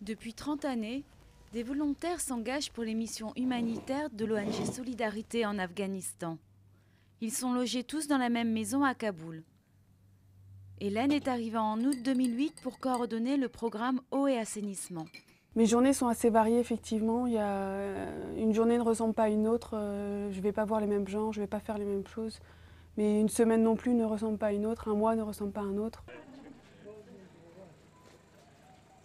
Depuis 30 années, des volontaires s'engagent pour les missions humanitaires de l'ONG Solidarité en Afghanistan. Ils sont logés tous dans la même maison à Kaboul. Hélène est arrivée en août 2008 pour coordonner le programme Eau et assainissement. Mes journées sont assez variées, effectivement. Une journée ne ressemble pas à une autre. Je ne vais pas voir les mêmes gens, je ne vais pas faire les mêmes choses. Mais une semaine non plus ne ressemble pas à une autre, un mois ne ressemble pas à un autre.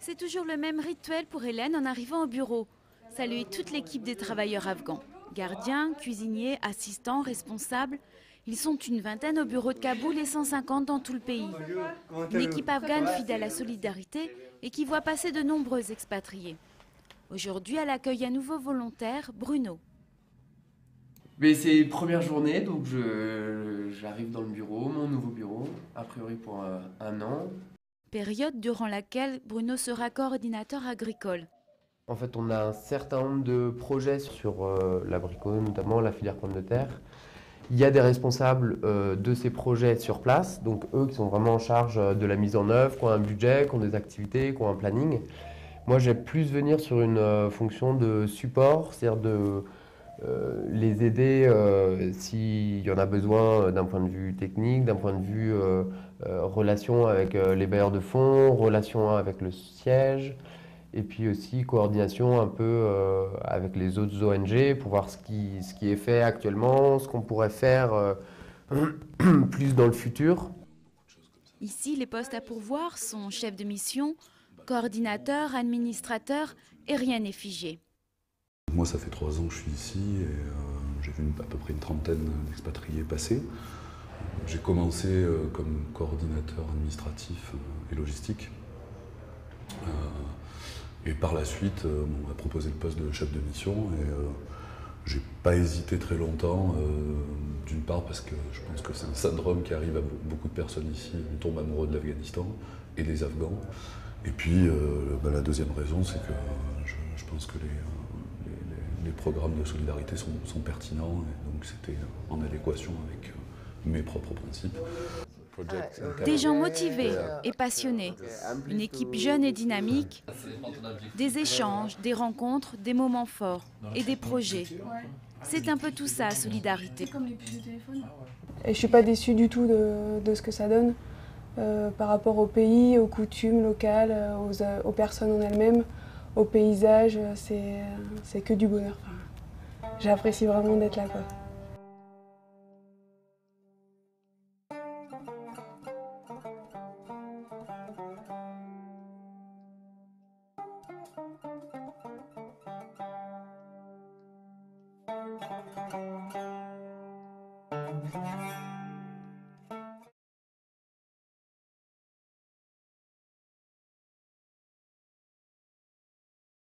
C'est toujours le même rituel pour Hélène en arrivant au bureau. Saluer toute l'équipe des travailleurs afghans. Gardiens, cuisiniers, assistants, responsables. Ils sont une vingtaine au bureau de Kaboul et 150 dans tout le pays. Une équipe afghane fidèle à Solidarité et qui voit passer de nombreux expatriés. Aujourd'hui, elle accueille un nouveau volontaire, Bruno. Mais c'est première journée, donc j'arrive dans le bureau, mon nouveau bureau, a priori pour un an. Période durant laquelle Bruno sera coordinateur agricole. En fait, on a un certain nombre de projets sur l'abricot, notamment la filière pomme de terre. Il y a des responsables de ces projets sur place, donc eux qui sont vraiment en charge de la mise en œuvre, qui ont un budget, qui ont des activités, qui ont un planning. Moi, j'ai plus venir sur une fonction de support, c'est-à-dire de les aider s'il y en a besoin d'un point de vue technique, d'un point de vue relation avec les bailleurs de fonds, relation avec le siège, et puis aussi coordination un peu avec les autres ONG pour voir ce qui est fait actuellement, ce qu'on pourrait faire plus dans le futur. Ici, les postes à pourvoir sont chef de mission, coordinateur, administrateur et rien n'est figé. Moi, ça fait 3 ans que je suis ici et j'ai vu à peu près une trentaine d'expatriés passer. J'ai commencé comme coordinateur administratif et logistique. Et par la suite, on m'a proposé le poste de chef de mission et j'ai pas hésité très longtemps, d'une part parce que je pense que c'est un syndrome qui arrive à beaucoup de personnes ici, on tombe amoureux de l'Afghanistan et des Afghans. Et puis la deuxième raison, c'est que je pense que les programmes de solidarité sont pertinents et donc c'était en adéquation avec mes propres principes. Des gens motivés et passionnés, une équipe jeune et dynamique, des échanges, des rencontres, des moments forts et des projets. C'est un peu tout ça, Solidarité. Et je ne suis pas déçue du tout de ce que ça donne par rapport au pays, aux coutumes locales, aux personnes en elles-mêmes, au paysage. C'est que du bonheur. Enfin, j'apprécie vraiment d'être là, quoi.